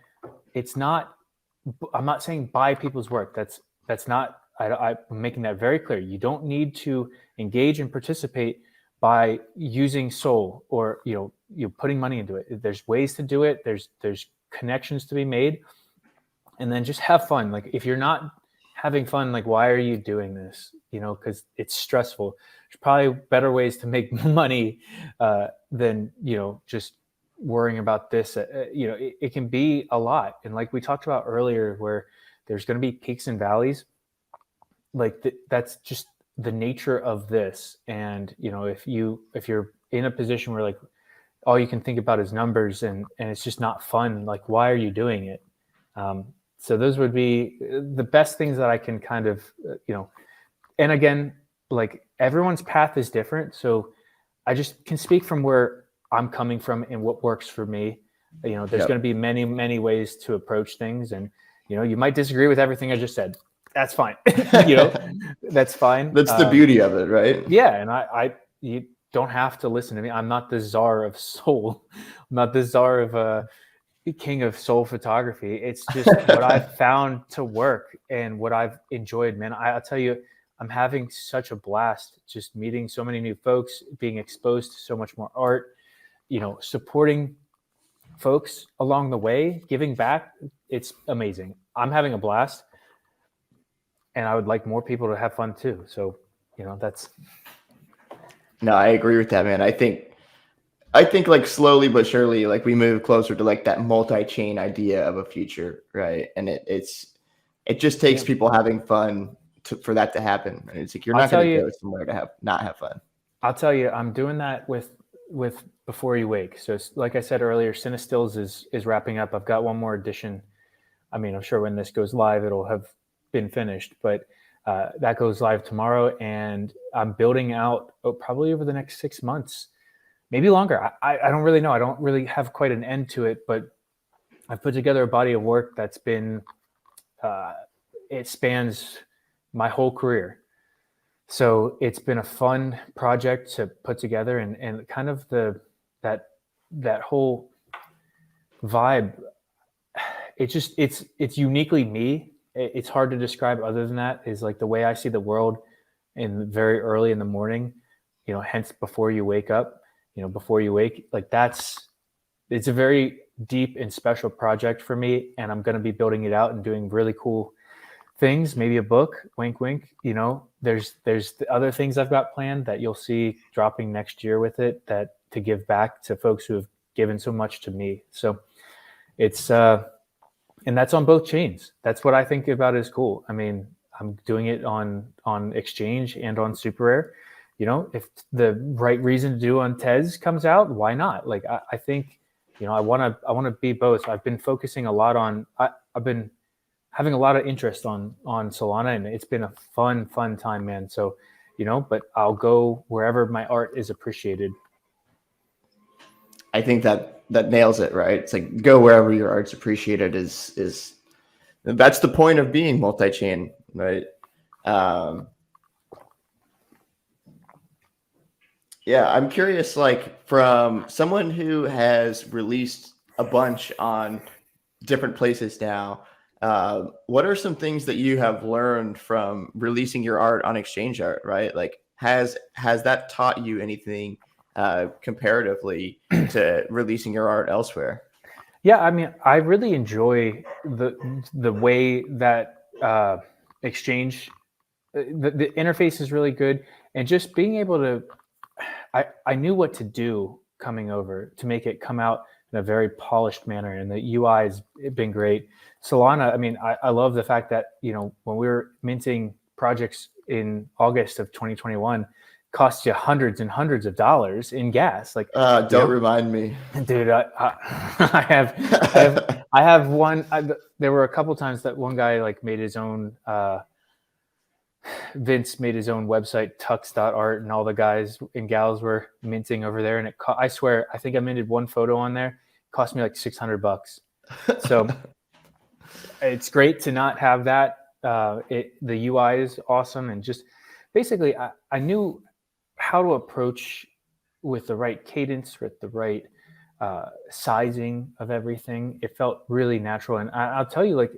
I'm not saying buy people's work. That's not, I'm making that very clear. You don't need to engage and participate by using soul or, you're putting money into it. There's ways to do it. There's connections to be made, and then just have fun. Like, if you're not having fun, like, why are you doing this? Because it's stressful. There's probably better ways to make money than, just worrying about this. It can be a lot. And like we talked about earlier, where there's going to be peaks and valleys, like that's just the nature of this. And, if you're in a position where, like, all you can think about is numbers and it's just not fun, like, why are you doing it? So those would be the best things that I can kind of, and again, like, everyone's path is different. So I just can speak from where I'm coming from and what works for me. There's going to be many, many ways to approach things. And, you might disagree with everything I just said. That's fine. That's fine. That's the beauty of it, right? Yeah. And you don't have to listen to me. I'm not the czar of soul. I'm not the czar of king of soul photography. It's just what I've found to work and what I've enjoyed, man. I'll tell you, I'm having such a blast just meeting so many new folks, being exposed to so much more art, supporting folks along the way, giving back. It's amazing. I'm having a blast, and I would like more people to have fun too. So, that's. No, I agree with that, man. I think like slowly but surely, like, we move closer to like that multi-chain idea of a future, right? And it just takes people having fun for that to happen. And it's like, you're not going to go somewhere to not have fun. I'll tell you, I'm doing that with Before You Wake. So like I said earlier, Cinestills is wrapping up. I've got one more edition. I mean, I'm sure when this goes live, it'll have been finished, but that goes live tomorrow. And I'm building out probably over the next 6 months, maybe longer. I don't really know. I don't really have quite an end to it, but I've put together a body of work that's been, it spans my whole career. So it's been a fun project to put together, and kind of that whole vibe. It's uniquely me. It's hard to describe other than that, is like the way I see the world very early in the morning, hence before you wake up, before you wake, like it's a very deep and special project for me. And I'm going to be building it out and doing really cool things, maybe a book, wink, wink. There's the other things I've got planned that you'll see dropping next year with it, that to give back to folks who have given so much to me. So it's, and that's on both chains. That's what I think about is cool. I mean, I'm doing it on Exchange and on Super Rare. If the right reason to do on Tez comes out, why not? Like, I think, I want to be both. I've been focusing a lot on, I've been having a lot of interest on Solana, and it's been a fun time, man. So, but I'll go wherever my art is appreciated. I think that nails it, right? It's like, go wherever your art's appreciated is that's the point of being multi-chain, right? Yeah, I'm curious, like, from someone who has released a bunch on different places now, what are some things that you have learned from releasing your art on Exchange Art, right? Like, has that taught you anything comparatively to releasing your art elsewhere? Yeah, I mean, I really enjoy the way that Exchange, the interface is really good, and just being able to, I knew what to do coming over to make it come out in a very polished manner, and the UI has been great. Solana, I mean, I love the fact that, when we were minting projects in August of 2021, cost you hundreds and hundreds of dollars in gas. Like, don't remind me, dude. I have one. There were a couple times that one guy like made his own Vince made his own website, tux.art, and all the guys and gals were minting over there. And I swear, I think I minted one photo on there. It cost me like $600. So it's great to not have that. The UI is awesome. And just basically, I knew how to approach with the right cadence, with the right sizing of everything. It felt really natural. And I'll tell you, like,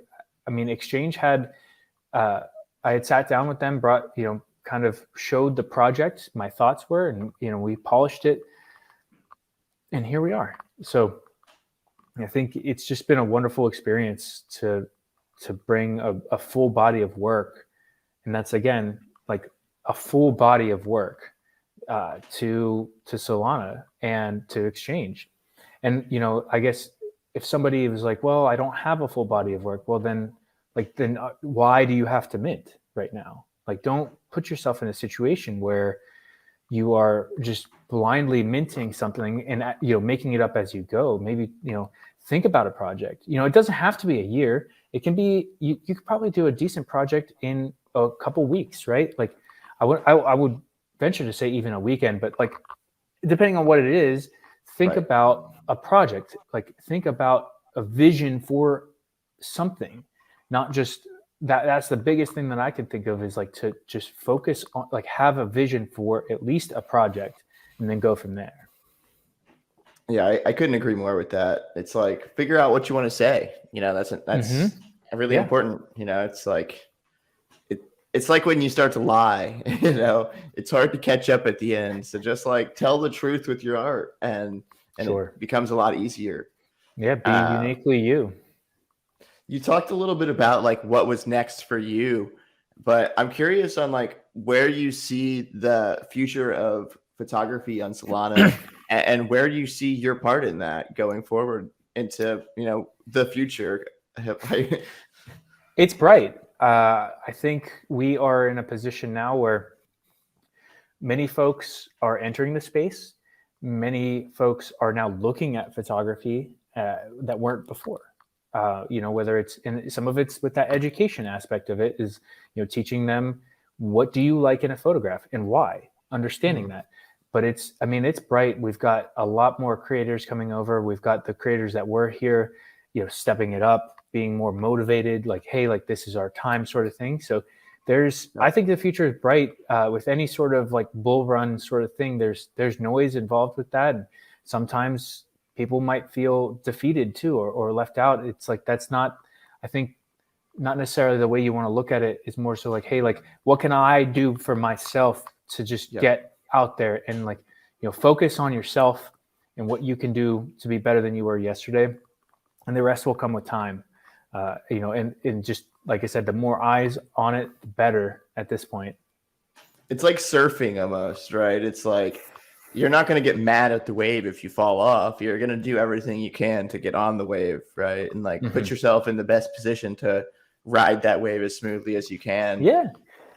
I mean, Exchange had, I had sat down with them, brought, kind of showed the project, my thoughts were, and, we polished it, and here we are. So I think it's just been a wonderful experience to bring a full body of work. And that's, again, like a full body of work to Solana and to Exchange. And, I guess if somebody was like, well, I don't have a full body of work, well, then why do you have to mint right now? Like, don't put yourself in a situation where you are just blindly minting something and, making it up as you go. Maybe, think about a project. It doesn't have to be a year. It can be, you could probably do a decent project in a couple weeks, right? Like, I would venture to say even a weekend, but like, depending on what it is, think about a project. Like, think about a vision for something, not just that. That's the biggest thing that I can think of, is like to just focus on, like, have a vision for at least a project and then go from there. Yeah, I couldn't agree more with that. It's like, figure out what you want to say. That's really important. It's like, it's like when you start to lie, it's hard to catch up at the end. So just like tell the truth with your art, and Sure. It becomes a lot easier. Yeah, be uniquely you. You talked a little bit about like what was next for you, but I'm curious on like where you see the future of photography on Solana and where you see your part in that going forward into, the future. It's bright. I think we are in a position now where many folks are entering the space. Many folks are now looking at photography that weren't before. Whether it's, and some of it's with that education aspect of it is, teaching them, what do you like in a photograph and why, understanding that. But it's bright. We've got a lot more creators coming over. We've got the creators that were here, stepping it up, being more motivated, like, hey, like, this is our time, sort of thing. So I think the future is bright. With any sort of like bull run sort of thing, there's noise involved with that. And sometimes people might feel defeated too, or left out. It's like, that's not, I think, not necessarily the way you want to look at it. Is more so like, hey, like, what can I do for myself to just get out there and, like, focus on yourself and what you can do to be better than you were yesterday. And the rest will come with time. And just like I said, the more eyes on it, the better at this point. It's like surfing almost, right? It's like, you're not going to get mad at the wave if you fall off. You're going to do everything you can to get on the wave, right? And like put yourself in the best position to ride that wave as smoothly as you can. Yeah.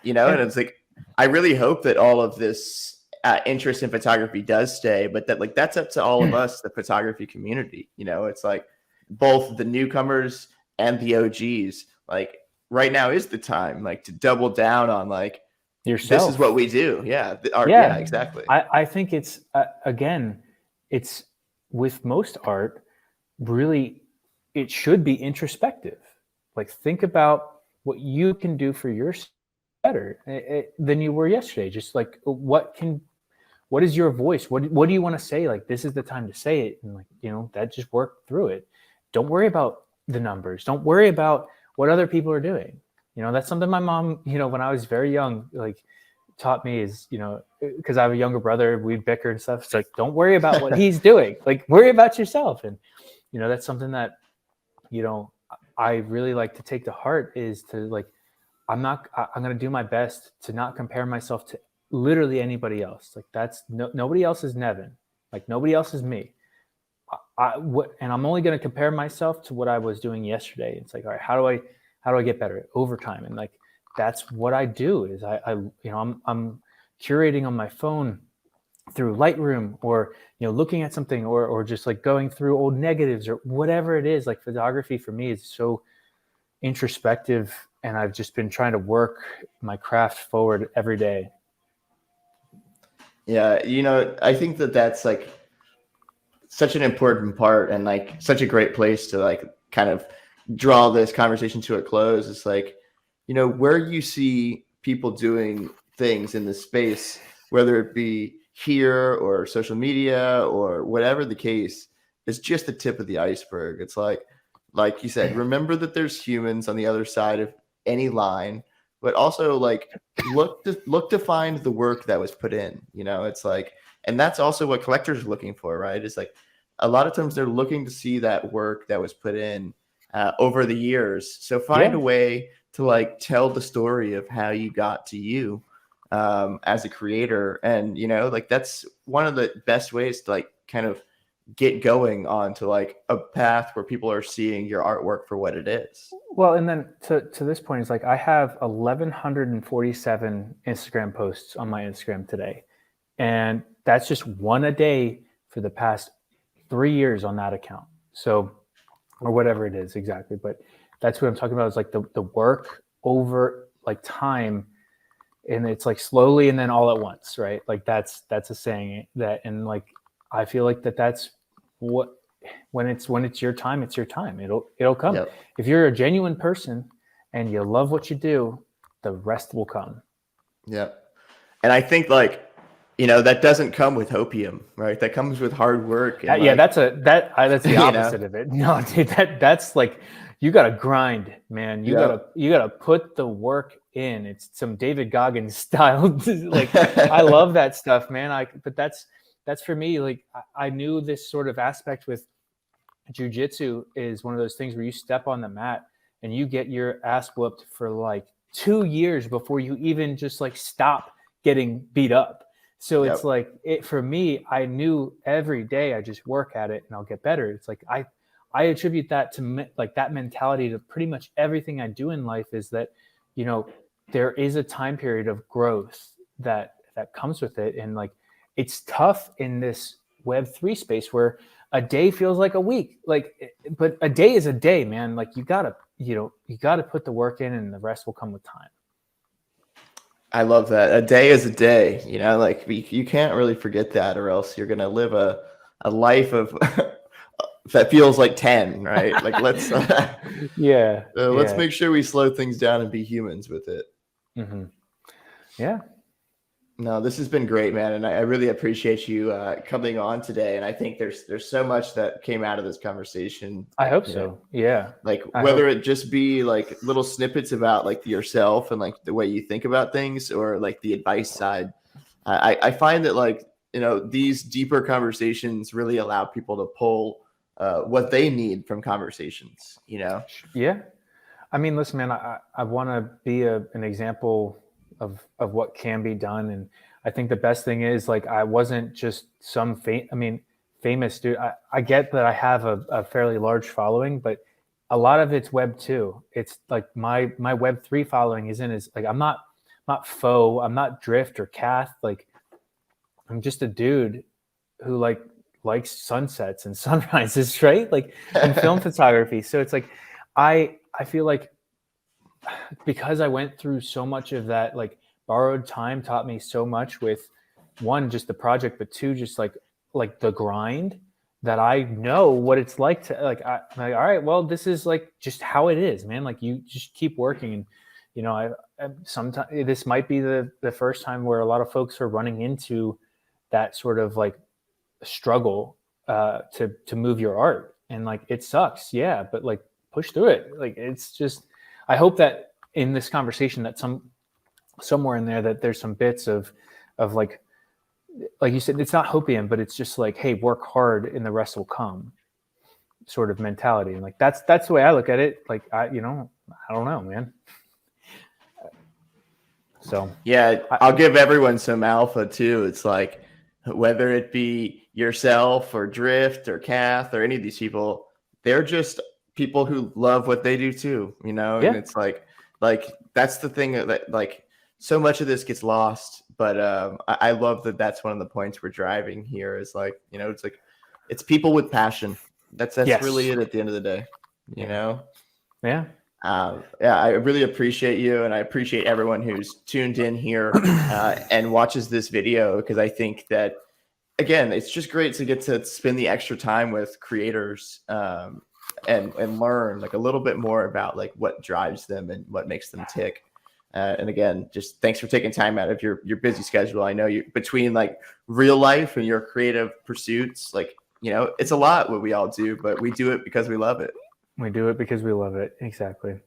And it's like, I really hope that all of this interest in photography does stay, but that's up to all of us, the photography community. It's like both the newcomers and the OGs, like, right now is the time, like, to double down on like yourself. This is what we do. Yeah. Yeah, exactly. I think it's, again, it's with most art, really, it should be introspective. Like, think about what you can do for yourself better than you were yesterday. Just like, what is your voice? What do you want to say? Like, this is the time to say it. And like, that, just work through it. Don't worry about the numbers. Don't worry about what other people are doing. That's something my mom, when I was very young, like, taught me is, because I have a younger brother, we bicker and stuff. It's like, don't worry about what he's doing. Like, worry about yourself. And, that's something that, I really like to take to heart, is to, like, I'm going to do my best to not compare myself to literally anybody else. Like, that's nobody else is Nevin. Like, nobody else is me. And I'm only going to compare myself to what I was doing yesterday. It's like, all right, how do I get better over time? And like, that's what I do, is I'm curating on my phone through Lightroom, or, looking at something, or just like going through old negatives or whatever it is. Like, photography for me is so introspective and I've just been trying to work my craft forward every day. Yeah, you know, I think that that's like such an important part and like such a great place to like kind of draw this conversation to a close. It's like, you know, where you see people doing things in this space, whether it be here or social media or whatever the case, is just the tip of the iceberg. It's like you said, remember that there's humans on the other side of any line, but also like look to find the work that was put in. You know, it's like, and that's also what collectors are looking for, right? It's like a lot of times they're looking to see that work that was put in over the years. So find a way to like tell the story of how you got to you as a creator. And, you know, like that's one of the best ways to like kind of get going onto like a path where people are seeing your artwork for what it is. Well, and then to this point, it's like I have 1,147 Instagram posts on my Instagram today. And that's just one a day for the past 3 years on that account. So, or whatever it is exactly. But that's what I'm talking about is like the work over like time. And it's like slowly and then all at once, right? Like that's a saying that, and like I feel like that's what when it's your time, it's your time. It'll come. Yep. If you're a genuine person and you love what you do, the rest will come. Yep. And I think like, you know, that doesn't come with opium, right? That comes with hard work. And yeah, like, that's the opposite of it. No, dude, that's like you gotta grind, man. You gotta put the work in. It's some David Goggins style. Like I love that stuff, man. But that's for me. Like I knew this sort of aspect with Jiu Jitsu is one of those things where you step on the mat and you get your ass whooped for like 2 years before you even just like stop getting beat up. So it's like for me, I knew every day I just work at it and I'll get better. It's like I attribute that to like that mentality to pretty much everything I do in life is that, you know, there is a time period of growth that comes with it. And like, it's tough in this Web3 space where a day feels like a week, like, but a day is a day, man. Like you gotta put the work in and the rest will come with time. I love that. A day is a day, you know, like you can't really forget that or else you're going to live a life of that feels like 10, right? Like let's make sure we slow things down and be humans with it. Mm-hmm. Yeah. No, this has been great, man. And I really appreciate you coming on today. And I think there's so much that came out of this conversation. I hope so. Yeah. Like whether it just be like little snippets about like yourself and like the way you think about things or like the advice side. I find that like, you know, these deeper conversations really allow people to pull what they need from conversations, you know? Yeah. I mean, listen, man, I want to be an example of what can be done. And I think the best thing is like, I wasn't just some famous dude. I get that I have a fairly large following, but a lot of it's Web 2. It's like my Web 3 following isn't as like, I'm not faux, I'm not drift or cath. Like I'm just a dude who likes sunsets and sunrises, right? Like in film photography. So it's like, I feel like because I went through so much of that, like borrowed time taught me so much with one, just the project, but two, just like the grind that I know what it's like to like, I'm like, all right, well, this is like just how it is, man. Like you just keep working. And, you know, I sometimes this might be the first time where a lot of folks are running into that sort of like struggle to move your art. And like, it sucks. Yeah. But like push through it. Like, it's just, I hope that in this conversation that somewhere in there that there's some bits of like you said, it's not hopium, but it's just like, hey, work hard and the rest will come sort of mentality. And like, that's the way I look at it. Like, I don't know, man. So yeah, I'll give everyone some alpha too. It's like, whether it be yourself or Drift or Kath or any of these people, they're just people who love what they do too, you know? Yeah. And it's like that's the thing that like so much of this gets lost. But I love that that's one of the points we're driving here is like, you know, it's like it's people with passion. That's yes. really it at the end of the day, you know? Yeah. Yeah, I really appreciate you, and I appreciate everyone who's tuned in here and watches this video, because I think that, again, it's just great to get to spend the extra time with creators and learn like a little bit more about like what drives them and what makes them tick. And again, just thanks for taking time out of your busy schedule. I know you, between like real life and your creative pursuits, like, you know, it's a lot what we all do, but we do it because we love it. We do it because we love it. Exactly.